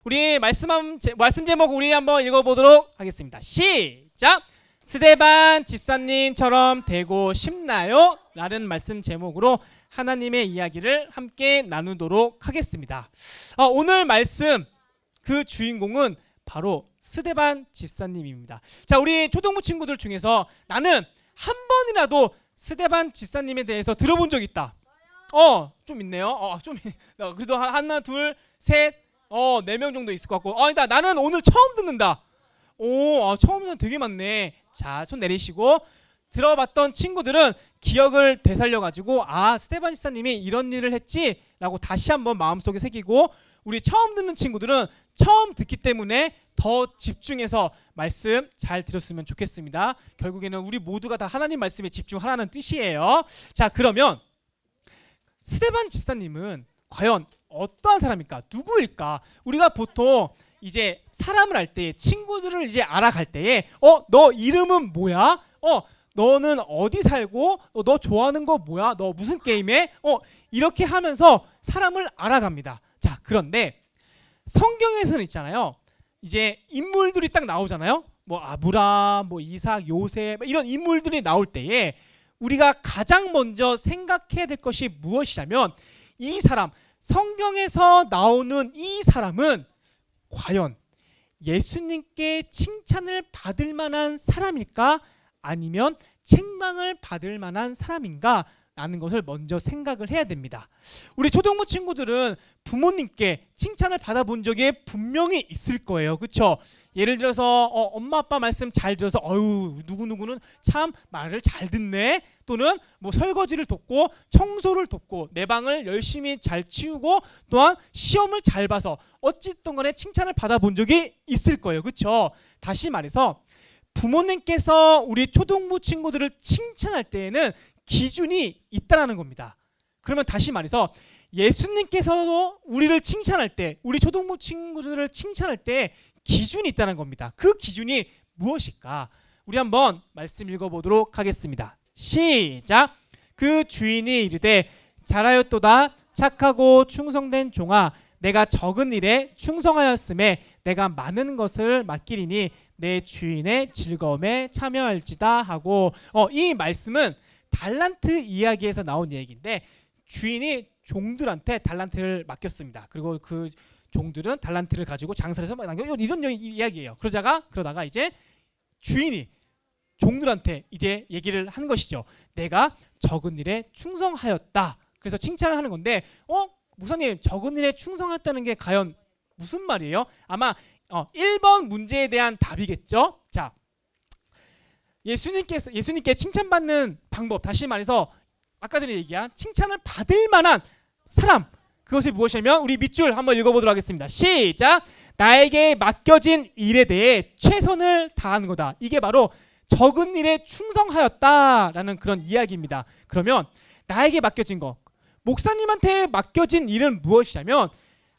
우리 말씀 제목 우리 한번 읽어보도록 하겠습니다. 시작! 스데반 집사님처럼 되고 싶나요? 라는 말씀 제목으로 하나님의 이야기를 함께 나누도록 하겠습니다. 오늘 말씀 그 주인공은 바로 스데반 집사님입니다. 자, 우리 초등부 친구들 중에서 나는 한 번이라도 스데반 집사님에 대해서 들어본 적 있다. 좀 있네요. 좀 그래도 하나, 둘, 셋, 4명 정도 있을 것 같고. 나는 오늘 처음 듣는다. 처음 듣는 되게 많네. 자, 손 내리시고 들어봤던 친구들은 기억을 되살려가지고 스데반 집사님이 이런 일을 했지 라고 다시 한번 마음속에 새기고, 우리 처음 듣는 친구들은 처음 듣기 때문에 더 집중해서 말씀 잘 들었으면 좋겠습니다. 결국에는 우리 모두가 다 하나님 말씀에 집중하라는 뜻이에요. 자, 그러면 스데반 집사님은 과연 어떠한 사람일까? 누구일까? 우리가 보통 이제 사람을 알 때, 친구들을 이제 알아갈 때에 너 이름은 뭐야? 너는 어디 살고? 너 좋아하는 거 뭐야? 너 무슨 게임해? 이렇게 하면서 사람을 알아갑니다. 자, 그런데 성경에서는 있잖아요. 이제 인물들이 딱 나오잖아요. 뭐 아브라함, 뭐 이삭, 요셉 이런 인물들이 나올 때에 우리가 가장 먼저 생각해야 될 것이 무엇이냐면, 이 사람, 성경에서 나오는 이 사람은 과연 예수님께 칭찬을 받을 만한 사람일까? 아니면 책망을 받을 만한 사람인가? 라는 것을 먼저 생각을 해야 됩니다. 우리 초등부 친구들은 부모님께 칭찬을 받아본 적이 분명히 있을 거예요. 그렇죠? 예를 들어서 엄마 아빠 말씀 잘 들어서 누구누구는 참 말을 잘 듣네, 또는 뭐 설거지를 돕고 청소를 돕고 내 방을 열심히 잘 치우고 또한 시험을 잘 봐서 어찌됐든 간에 칭찬을 받아본 적이 있을 거예요. 그렇죠? 다시 말해서 부모님께서 우리 초등부 친구들을 칭찬할 때에는 기준이 있다라는 겁니다. 그러면 다시 말해서 예수님께서도 우리를 칭찬할 때, 우리 초등부 친구들을 칭찬할 때 기준이 있다는 겁니다. 그 기준이 무엇일까? 우리 한번 말씀 읽어보도록 하겠습니다. 시작! 그 주인이 이르되 잘하였도다 착하고 충성된 종아, 내가 적은 일에 충성하였음에 내가 많은 것을 맡기리니 내 주인의 즐거움에 참여할지다 하고, 이 말씀은 달란트 이야기에서 나온 얘기인데, 주인이 종들한테 달란트를 맡겼습니다. 그리고 그 종들은 달란트를 가지고 장사를 해서 이런 이야기예요. 그러다가 이제 주인이 종들한테 이제 얘기를 한 것이죠. 내가 적은 일에 충성하였다. 그래서 칭찬을 하는 건데, 목사님, 적은 일에 충성하였다는 게 과연 무슨 말이에요? 아마 1번 문제에 대한 답이겠죠. 자, 예수님께 칭찬받는 방법, 다시 말해서 아까 전에 얘기한 칭찬을 받을 만한 사람, 그것이 무엇이냐면 우리 밑줄 한번 읽어보도록 하겠습니다. 시작! 나에게 맡겨진 일에 대해 최선을 다하는 거다. 이게 바로 적은 일에 충성하였다라는 그런 이야기입니다. 그러면 나에게 맡겨진 거, 목사님한테 맡겨진 일은 무엇이냐면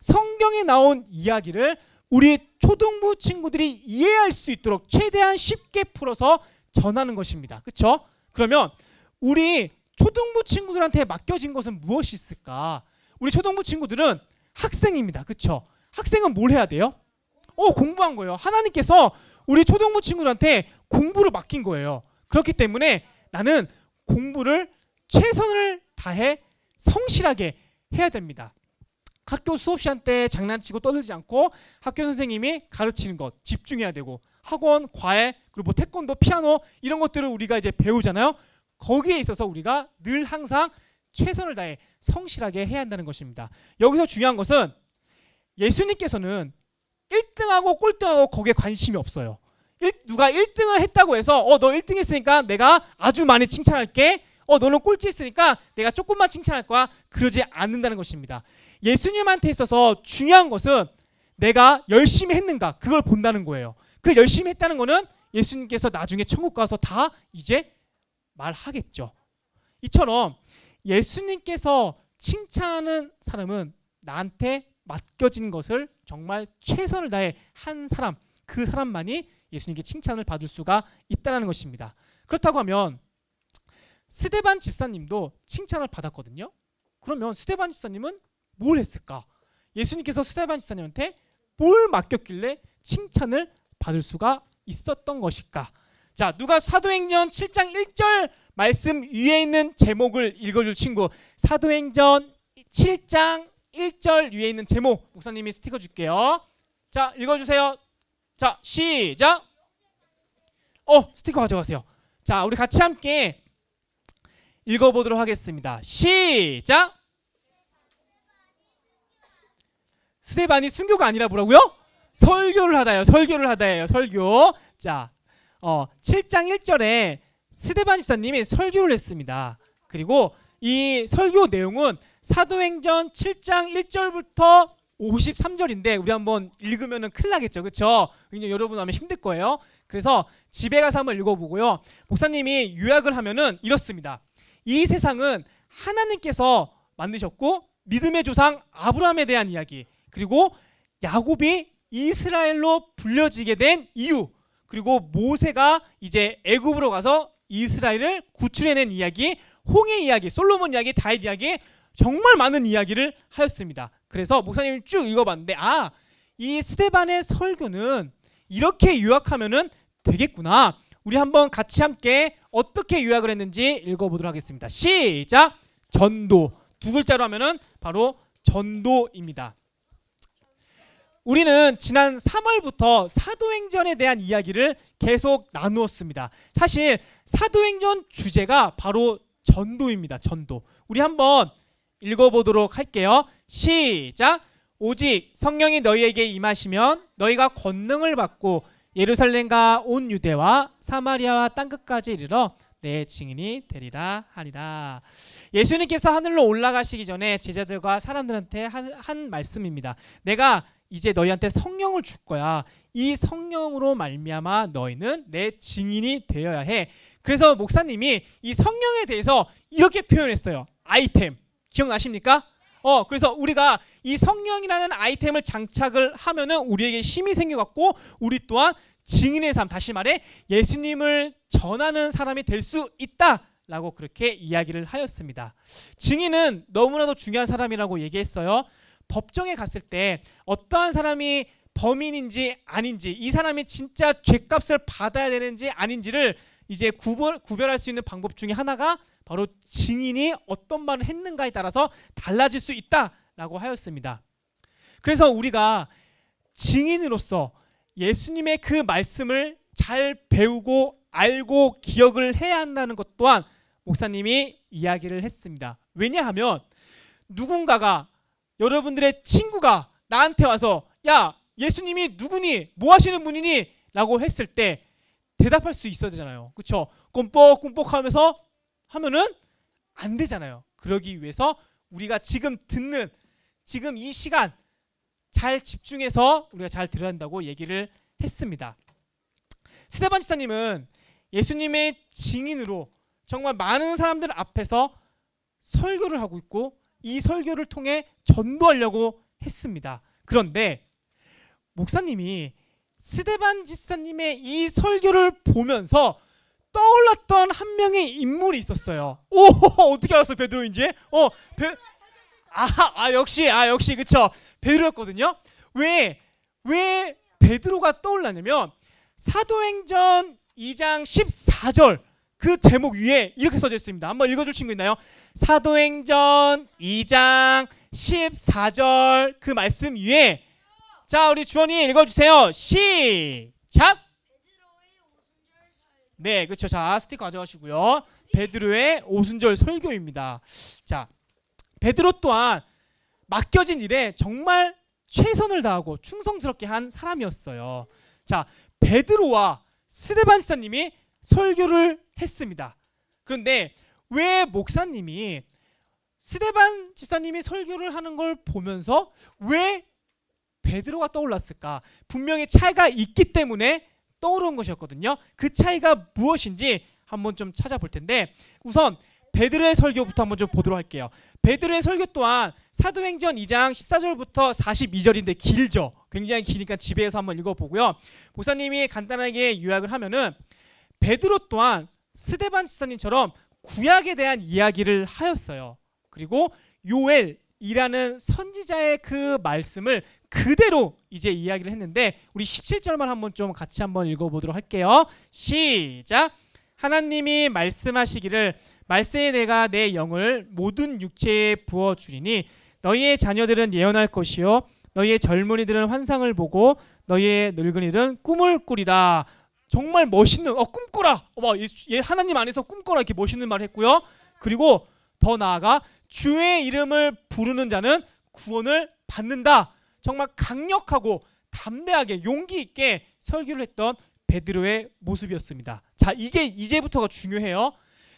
성경에 나온 이야기를 우리 초등부 친구들이 이해할 수 있도록 최대한 쉽게 풀어서 전하는 것입니다. 그렇죠? 그러면 우리 초등부 친구들한테 맡겨진 것은 무엇이 있을까? 우리 초등부 친구들은 학생입니다. 그렇죠? 학생은 뭘 해야 돼요? 공부한 거예요. 하나님께서 우리 초등부 친구들한테 공부를 맡긴 거예요. 그렇기 때문에 나는 공부를 최선을 다해 성실하게 해야 됩니다. 학교 수업 시간 때 장난치고 떠들지 않고 학교 선생님이 가르치는 것 집중해야 되고, 학원, 과외, 그리고 뭐 태권도, 피아노 이런 것들을 우리가 이제 배우잖아요. 거기에 있어서 우리가 늘 항상 최선을 다해 성실하게 해야 한다는 것입니다. 여기서 중요한 것은 예수님께서는 1등하고 꼴등하고 거기에 관심이 없어요. 누가 1등을 했다고 해서 너 1등 했으니까 내가 아주 많이 칭찬할게, 너는 꼴찌 했으니까 내가 조금만 칭찬할 거야. 그러지 않는다는 것입니다. 예수님한테 있어서 중요한 것은 내가 열심히 했는가 그걸 본다는 거예요. 그 열심히 했다는 거는 예수님께서 나중에 천국 가서 다 이제 말하겠죠. 이처럼 예수님께서 칭찬하는 사람은 나한테 맡겨진 것을 정말 최선을 다해 한 사람, 그 사람만이 예수님께 칭찬을 받을 수가 있다는 것입니다. 그렇다고 하면 스데반 집사님도 칭찬을 받았거든요. 그러면 스데반 집사님은 뭘 했을까? 예수님께서 스데반 집사님한테 뭘 맡겼길래 칭찬을 받을 수가 있었던 것일까? 자, 누가 사도행전 7장 1절 말씀 위에 있는 제목을 읽어줄 친구. 사도행전 7장 1절 위에 있는 제목 목사님이 스티커 줄게요. 자, 읽어주세요. 자, 시작. 스티커 가져가세요. 자, 우리 같이 함께 읽어보도록 하겠습니다. 시작. 스데반이 순교가 아니라 뭐라고요? 설교를 하다예요. 설교를 하다예요. 설교. 자, 7장 1절에 스데반 집사님이 설교를 했습니다. 그리고 이 설교 내용은 사도행전 7장 1절부터 53절인데 우리 한번 읽으면 큰일 나겠죠. 그렇죠? 여러분 하면 힘들 거예요. 그래서 집에 가서 한번 읽어보고요. 목사님이 요약을 하면은 이렇습니다. 이 세상은 하나님께서 만드셨고 믿음의 조상 아브라함에 대한 이야기, 그리고 야곱이 이스라엘로 불려지게 된 이유, 그리고 모세가 이제 애굽으로 가서 이스라엘을 구출해낸 이야기, 홍해 이야기, 솔로몬 이야기, 다윗 이야기, 정말 많은 이야기를 하였습니다. 그래서 목사님이 쭉 읽어봤는데 이 스데반의 설교는 이렇게 요약하면은 되겠구나. 우리 한번 같이 함께 어떻게 요약을 했는지 읽어보도록 하겠습니다. 시작. 전도. 두 글자로 하면은 바로 전도입니다. 우리는 지난 3월부터 사도행전에 대한 이야기를 계속 나누었습니다. 사실 사도행전 주제가 바로 전도입니다. 전도. 우리 한번 읽어보도록 할게요. 시작. 오직 성령이 너희에게 임하시면 너희가 권능을 받고 예루살렘과 온 유대와 사마리아와 땅끝까지 이르러 내 증인이 되리라 하리라. 예수님께서 하늘로 올라가시기 전에 제자들과 사람들한테 한 말씀입니다. 내가 이제 너희한테 성령을 줄 거야. 이 성령으로 말미암아 너희는 내 증인이 되어야 해. 그래서 목사님이 이 성령에 대해서 이렇게 표현했어요. 아이템. 기억나십니까? 그래서 우리가 이 성령이라는 아이템을 장착을 하면은 우리에게 힘이 생겨갖고 우리 또한 증인의 삶, 다시 말해 예수님을 전하는 사람이 될 수 있다라고 그렇게 이야기를 하였습니다. 증인은 너무나도 중요한 사람이라고 얘기했어요. 법정에 갔을 때 어떠한 사람이 범인인지 아닌지, 이 사람이 진짜 죄값을 받아야 되는지 아닌지를 이제 구별할 수 있는 방법 중에 하나가 바로 증인이 어떤 말을 했는가에 따라서 달라질 수 있다라고 하였습니다. 그래서 우리가 증인으로서 예수님의 그 말씀을 잘 배우고 알고 기억을 해야 한다는 것 또한 목사님이 이야기를 했습니다. 왜냐하면 누군가가, 여러분들의 친구가 나한테 와서 야, 예수님이 누구니? 뭐 하시는 분이니? 라고 했을 때 대답할 수 있어야 되잖아요. 그렇죠? 꼼뻑꼼뻑 하면서 하면은 안 되잖아요. 그러기 위해서 우리가 지금 듣는 지금 이 시간 잘 집중해서 우리가 잘 들어야 한다고 얘기를 했습니다. 스데반 집사님은 예수님의 증인으로 정말 많은 사람들 앞에서 설교를 하고 있고 이 설교를 통해 전도하려고 했습니다. 그런데 목사님이 스데반 집사님의 이 설교를 보면서 떠올랐던 한 명의 인물이 있었어요. 오, 어떻게 알았어 베드로인지? 역시 그쵸, 베드로였거든요. 왜 베드로가 떠올랐냐면 사도행전 2장 14절 그 제목 위에 이렇게 써져 있습니다. 한번 읽어줄 친구 있나요? 사도행전 2장 14절 그 말씀 위에, 자 우리 주원이 읽어주세요. 시작. 네, 그렇죠. 자, 스티커 가져가시고요. 베드로의 오순절 설교입니다. 자, 베드로 또한 맡겨진 일에 정말 최선을 다하고 충성스럽게 한 사람이었어요. 자, 베드로와 스데반 집사님이 설교를 했습니다. 그런데 왜 목사님이 스데반 집사님이 설교를 하는 걸 보면서 왜 베드로가 떠올랐을까? 분명히 차이가 있기 때문에 떠오른 것이었거든요. 그 차이가 무엇인지 한번 좀 찾아볼 텐데, 우선 베드로의 설교부터 한번 좀 보도록 할게요. 베드로의 설교 또한 사도행전 2장 14절부터 42절인데 길죠. 굉장히 기니까 집에서 한번 읽어보고요. 목사님이 간단하게 요약을 하면은, 베드로 또한 스데반 집사님처럼 구약에 대한 이야기를 하였어요. 그리고 요엘이라는 선지자의 그 말씀을 그대로 이제 이야기를 했는데, 우리 17절만 한번 좀 같이 한번 읽어보도록 할게요. 시작. 하나님이 말씀하시기를 말세에 내가 내 영을 모든 육체에 부어주리니 너희의 자녀들은 예언할 것이요 너희의 젊은이들은 환상을 보고 너희의 늙은이들은 꿈을 꾸리라. 정말 멋있는 꿈꾸라. 하나님 안에서 꿈꿔라 이렇게 멋있는 말을 했고요. 그리고 더 나아가 주의 이름을 부르는 자는 구원을 받는다. 정말 강력하고 담대하게 용기 있게 설교를 했던 베드로의 모습이었습니다. 자, 이게 이제부터가 중요해요.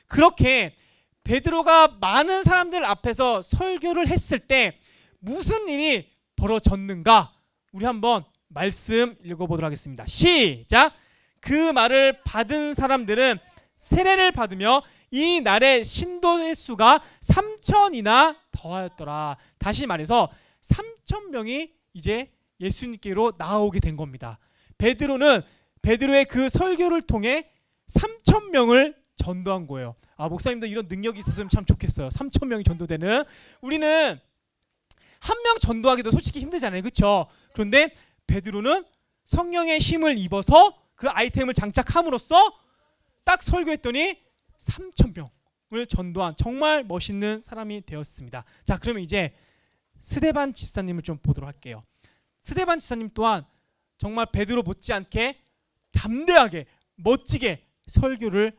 그렇게 베드로가 많은 사람들 앞에서 설교를 했을 때 무슨 일이 벌어졌는가? 우리 한번 말씀 읽어보도록 하겠습니다. 시작. 그 말을 받은 사람들은 세례를 받으며 이 날의 신도의 수가 3,000이나 더하였더라. 다시 말해서 3,000명이 이제 예수님께로 나오게 된 겁니다. 베드로의 그 설교를 통해 3,000명을 전도한 거예요. 목사님도 이런 능력이 있었으면 참 좋겠어요. 3,000명이 전도되는. 우리는 한 명 전도하기도 솔직히 힘들잖아요. 그렇죠? 그런데 베드로는 성령의 힘을 입어서 그 아이템을 장착함으로써 딱 설교했더니 3,000명을 전도한 정말 멋있는 사람이 되었습니다. 자, 그러면 이제 스데반 집사님을 좀 보도록 할게요. 스데반 집사님 또한 정말 베드로 못지않게 담대하게 멋지게 설교를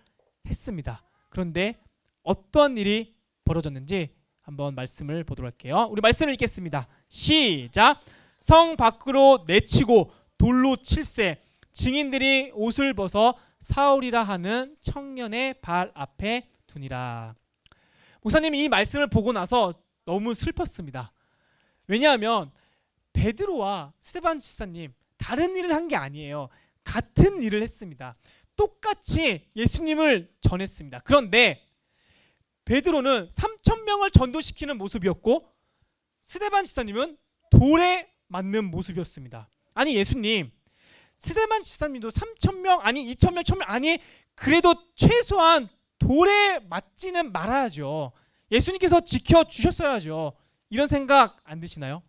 했습니다. 그런데 어떤 일이 벌어졌는지 한번 말씀을 보도록 할게요. 우리 말씀을 읽겠습니다. 시작. 성 밖으로 내치고 돌로 칠세 증인들이 옷을 벗어 사울이라 하는 청년의 발 앞에 두니라. 목사님이 이 말씀을 보고 나서 너무 슬펐습니다. 왜냐하면 베드로와 스데반 집사님 다른 일을 한 게 아니에요. 같은 일을 했습니다. 똑같이 예수님을 전했습니다. 그런데 베드로는 3,000명을 전도시키는 모습이었고 스데반 집사님은 돌에 맞는 모습이었습니다. 아니 예수님, 스데반 집사님도 3,000명 아니 2,000명 1,000명 아니 그래도 최소한 돌에 맞지는 말아야죠. 예수님께서 지켜주셨어야죠. 이런 생각 안 드시나요?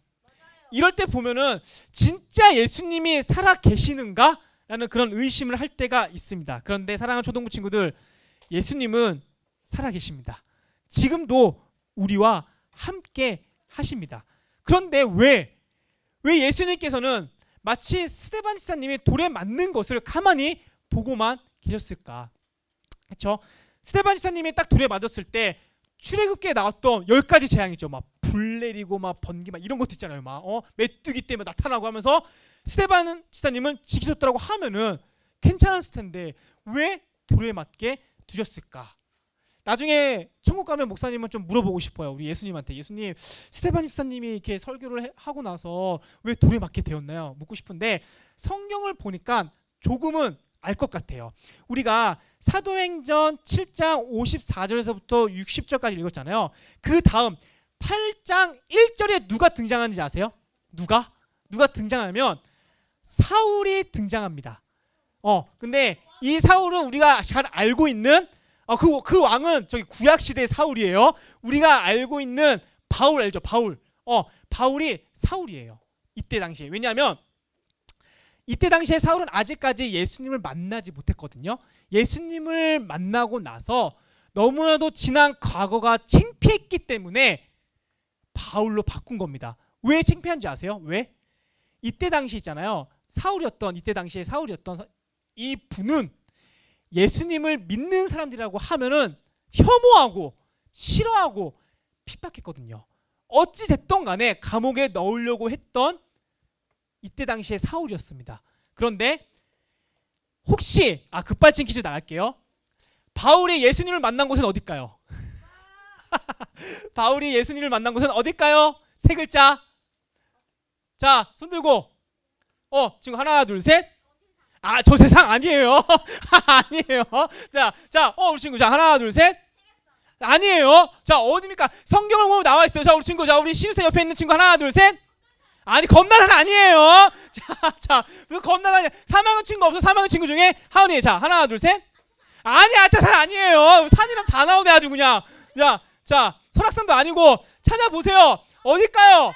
이럴 때 보면은 진짜 예수님이 살아 계시는가? 라는 그런 의심을 할 때가 있습니다. 그런데 사랑하는 초등부 친구들, 예수님은 살아 계십니다. 지금도 우리와 함께 하십니다. 그런데 왜 예수님께서는 마치 스데반 집사님이 돌에 맞는 것을 가만히 보고만 계셨을까? 그렇죠? 스데반 집사님이 딱 돌에 맞았을 때 출애굽기에 나왔던 10가지 재앙이죠. 막 불 내리고 막 번개 막 이런 것도 있잖아요. 막 메뚜기 때문에 나타나고 하면서 스데반 집사님은 지켜줬다고 하면은 괜찮았을 텐데 왜 돌에 맞게 두셨을까? 나중에 천국 가면 목사님은 좀 물어보고 싶어요. 우리 예수님한테. 예수님, 스데반 집사님이 이렇게 설교를 하고 나서 왜 돌에 맞게 되었나요? 묻고 싶은데 성경을 보니까 조금은 알 것 같아요. 우리가 사도행전 7장 54절에서부터 60절까지 읽었잖아요. 그 다음 8장 1절에 누가 등장하는지 아세요? 누가 등장하면 사울이 등장합니다. 근데 이 사울은 우리가 잘 알고 있는 그 왕은 저기 구약 시대의 사울이에요. 우리가 알고 있는 바울 알죠? 바울이 사울이에요. 이때 당시에. 왜냐하면 이때 당시에 사울은 아직까지 예수님을 만나지 못했거든요. 예수님을 만나고 나서 너무나도 지난 과거가 창피했기 때문에 바울로 바꾼 겁니다. 왜 창피한지 아세요? 왜? 이때 당시 있잖아요. 이때 당시에 사울이었던 이 분은 예수님을 믿는 사람들이라고 하면은 혐오하고 싫어하고 핍박했거든요. 어찌 됐던 간에 감옥에 넣으려고 했던 이때 당시에 사울이었습니다. 그런데 혹시 급발진 퀴즈 나갈게요. 바울이 예수님을 만난 곳은 어딜까요? 바울이 예수님을 만난 곳은 어딜까요? 세 글자. 자, 손 들고. 지금 하나, 둘, 셋. 저 세상 아니에요. 아니에요. 자, 우리 친구. 자, 하나, 둘, 셋. 아니에요. 자, 어디입니까? 성경을 보면 나와 있어요. 자, 우리 친구. 자, 우리 신우생 옆에 있는 친구. 하나, 둘, 셋. 아니, 겁나는 아니에요. 자, 그 겁나는 사망의 친구 없어? 사망의 친구 중에 하은이. 자, 하나, 둘, 셋. 아니야, 산 아니에요. 산이랑 다 나오네 아주 그냥. 자, 설악산도 아니고 찾아보세요. 어딜까요?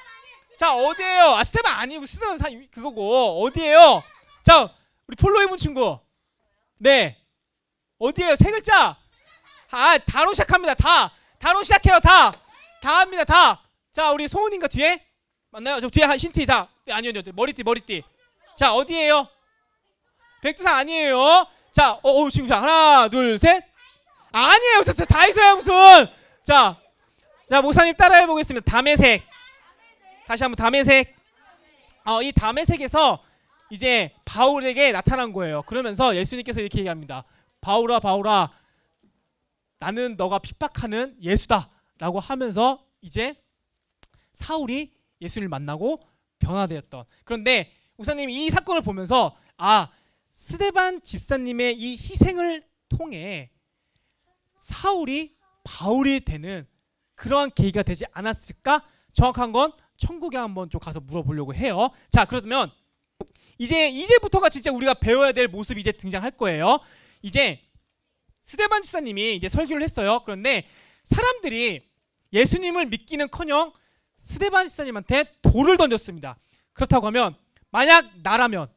자, 어디에요? 스테반 아니고 스테반 산 그거고 어디에요? 자, 우리 폴로 입은 친구. 네, 어디에요? 세 글자. 다로 시작합니다. 다로 시작해요. 다 합니다. 다. 자, 우리 소은인가 뒤에 맞나요? 저 뒤에 힌트 다. 아니요, 머리띠. 자, 어디에요? 백두산 아니에요. 자, 지금 자, 하나, 둘, 셋. 아니에요. 저 다 있어요 무슨. 자, 목사님 따라해 보겠습니다. 담의색. 다시 한번 담의색. 이 담의색에서 이제 바울에게 나타난 거예요. 그러면서 예수님께서 이렇게 얘기합니다. 바울아, 나는 너가 핍박하는 예수다라고 하면서 이제 사울이 예수를 만나고 변화되었던. 그런데 목사님이 이 사건을 보면서 스데반 집사님의 이 희생을 통해 사울이 바울이 되는 그러한 계기가 되지 않았을까? 정확한 건 천국에 한번 좀 가서 물어보려고 해요. 자, 그러면 이제부터가 진짜 우리가 배워야 될 모습이 이제 등장할 거예요. 이제 스데반 집사님이 이제 설교를 했어요. 그런데 사람들이 예수님을 믿기는커녕 스데반 집사님한테 돌을 던졌습니다. 그렇다고 하면 만약 나라면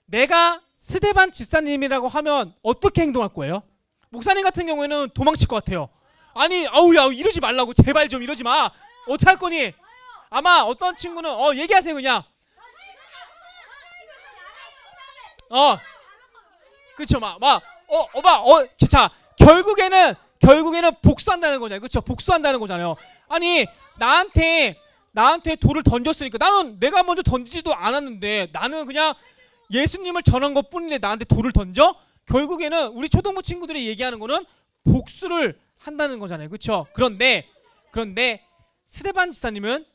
내가 스데반 집사님이라고 하면 어떻게 행동할 거예요? 목사님 같은 경우에는 도망칠 것 같아요. 아니, 야, 이러지 말라고. 제발 좀 이러지 마. 어떻게 할 거니? 아마 어떤 친구는 얘기하세요 그냥. 그쵸, 자, 결국에는 복수한다는 거잖아요. 그쵸? 복수한다는 거잖아요. 아니, 나한테 돌을 던졌으니까 내가 먼저 던지지도 않았는데 나는 그냥 예수님을 전한 것 뿐인데 나한테 돌을 던져? 결국에는 우리 초등부 친구들이 얘기하는 거는 복수를 한다는 거잖아요. 그렇죠? 그런데 스데반 집사님은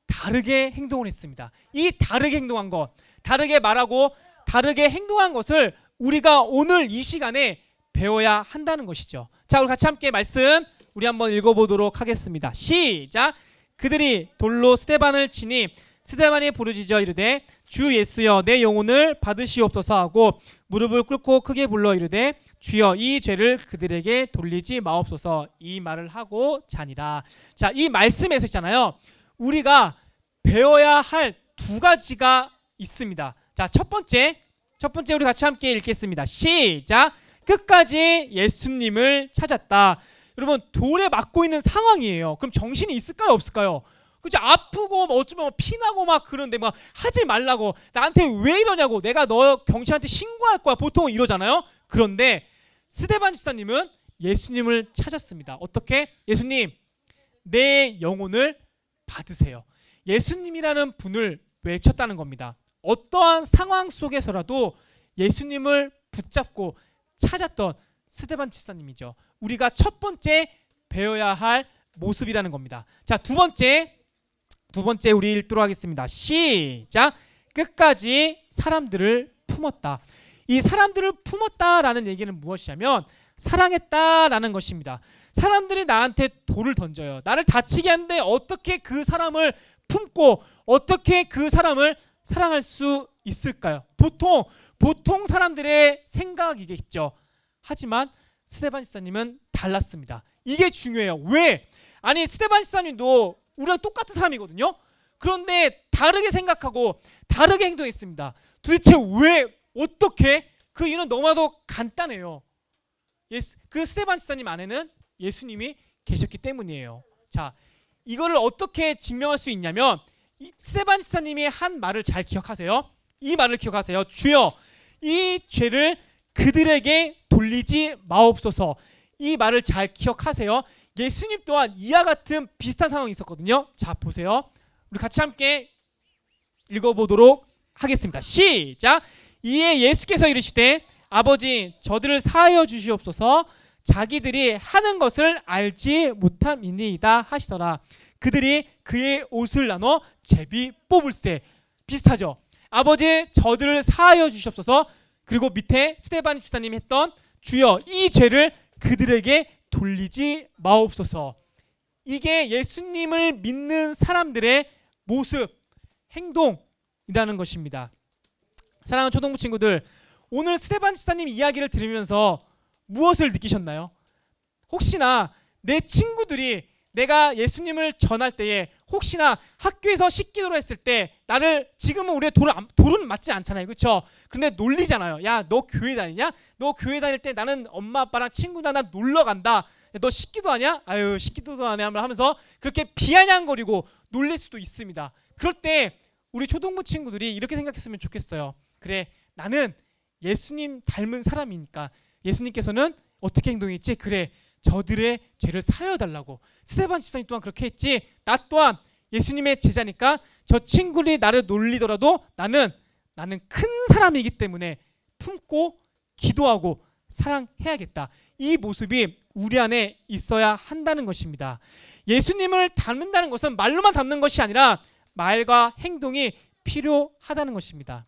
다르게 행동을 했습니다. 이 다르게 행동한 것, 다르게 말하고 다르게 행동한 것을 우리가 오늘 이 시간에 배워야 한다는 것이죠. 자, 우리 같이 함께 말씀 우리 한번 읽어보도록 하겠습니다. 시작. 그들이 돌로 스데반을 치니 스데반이 부르짖어 이르되 주 예수여 내 영혼을 받으시옵소서 하고 무릎을 꿇고 크게 불러 이르되 주여 이 죄를 그들에게 돌리지 마옵소서 이 말을 하고 자니라. 자, 이 말씀에서 있잖아요. 우리가 배워야 할 두 가지가 있습니다. 자, 첫 번째 우리 같이 함께 읽겠습니다. 시작. 끝까지 예수님을 찾았다. 여러분, 돌에 맞고 있는 상황이에요. 그럼 정신이 있을까요, 없을까요? 그죠? 아프고 어쩌면 피나고 막 그런데 막 하지 말라고, 나한테 왜 이러냐고, 내가 너 경찰한테 신고할 거야, 보통은 이러잖아요. 그런데 스데반 집사님은 예수님을 찾았습니다. 어떻게? 예수님, 내 영혼을 받으세요. 예수님이라는 분을 외쳤다는 겁니다. 어떠한 상황 속에서라도 예수님을 붙잡고 찾았던 스데반 집사님이죠. 우리가 첫 번째 배워야 할 모습이라는 겁니다. 자, 두 번째 우리 읽도록 하겠습니다. 시작. 끝까지 사람들을 품었다. 이 사람들을 품었다라는 얘기는 무엇이냐면 사랑했다라는 것입니다. 사람들이 나한테 돌을 던져요. 나를 다치게 하는데 어떻게 그 사람을 품고 어떻게 그 사람을 사랑할 수 있을까요? 보통 사람들의 생각이겠죠. 하지만 스데반 집사님은 달랐습니다. 이게 중요해요. 왜? 아니, 스데반 집사님도 우리랑 똑같은 사람이거든요. 그런데 다르게 생각하고 다르게 행동했습니다. 도대체 왜? 어떻게? 그 이유는 너무나도 간단해요. 그 스데반 집사님 안에는 예수님이 계셨기 때문이에요. 자, 이거를 어떻게 증명할 수 있냐면 스데반 집사님이 한 말을 잘 기억하세요. 이 말을 기억하세요. 주여, 이 죄를 그들에게 돌리지 마옵소서. 이 말을 잘 기억하세요. 예수님 또한 이와 같은 비슷한 상황이 있었거든요. 자, 보세요. 우리 같이 함께 읽어보도록 하겠습니다. 시작. 이에 예수께서 이르시되 아버지, 저들을 사하여 주시옵소서. 자기들이 하는 것을 알지 못함이니이다 하시더라. 그들이 그의 옷을 나눠 제비 뽑을세. 비슷하죠. 아버지 저들을 사하여 주시옵소서. 그리고 밑에 스데반 집사님이 했던 주여 이 죄를 그들에게 돌리지 마옵소서. 이게 예수님을 믿는 사람들의 모습, 행동이라는 것입니다. 사랑하는 초등부 친구들, 오늘 스데반 집사님 이야기를 들으면서 무엇을 느끼셨나요? 혹시나 내 친구들이 내가 예수님을 전할 때에 혹시나 학교에서 식기도를 했을 때 나를, 지금은 우리의 돌은 맞지 않잖아요, 그렇죠? 근데 놀리잖아요. 야, 너 교회 다니냐? 너 교회 다닐 때 나는 엄마 아빠랑 친구랑 나 놀러 간다. 너 식기도 하냐? 아유, 식기도도 안 해 하면서 그렇게 비아냥거리고 놀릴 수도 있습니다. 그럴 때 우리 초등부 친구들이 이렇게 생각했으면 좋겠어요. 그래, 나는 예수님 닮은 사람이니까 예수님께서는 어떻게 행동했지? 그래, 저들의 죄를 사여달라고. 스데반 집사님 또한 그렇게 했지. 나 또한 예수님의 제자니까 저 친구들이 나를 놀리더라도 나는 큰 사람이기 때문에 품고 기도하고 사랑해야겠다. 이 모습이 우리 안에 있어야 한다는 것입니다. 예수님을 닮는다는 것은 말로만 닮는 것이 아니라 말과 행동이 필요하다는 것입니다.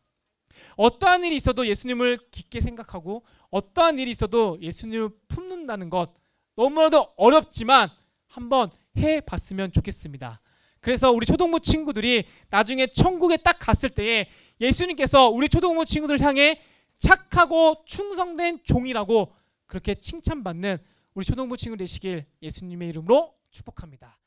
어떠한 일이 있어도 예수님을 깊게 생각하고 어떠한 일이 있어도 예수님을 품는다는 것, 너무나도 어렵지만 한번 해봤으면 좋겠습니다. 그래서 우리 초등부 친구들이 나중에 천국에 딱 갔을 때에 예수님께서 우리 초등부 친구들 향해 착하고 충성된 종이라고 그렇게 칭찬받는 우리 초등부 친구 되시길 예수님의 이름으로 축복합니다.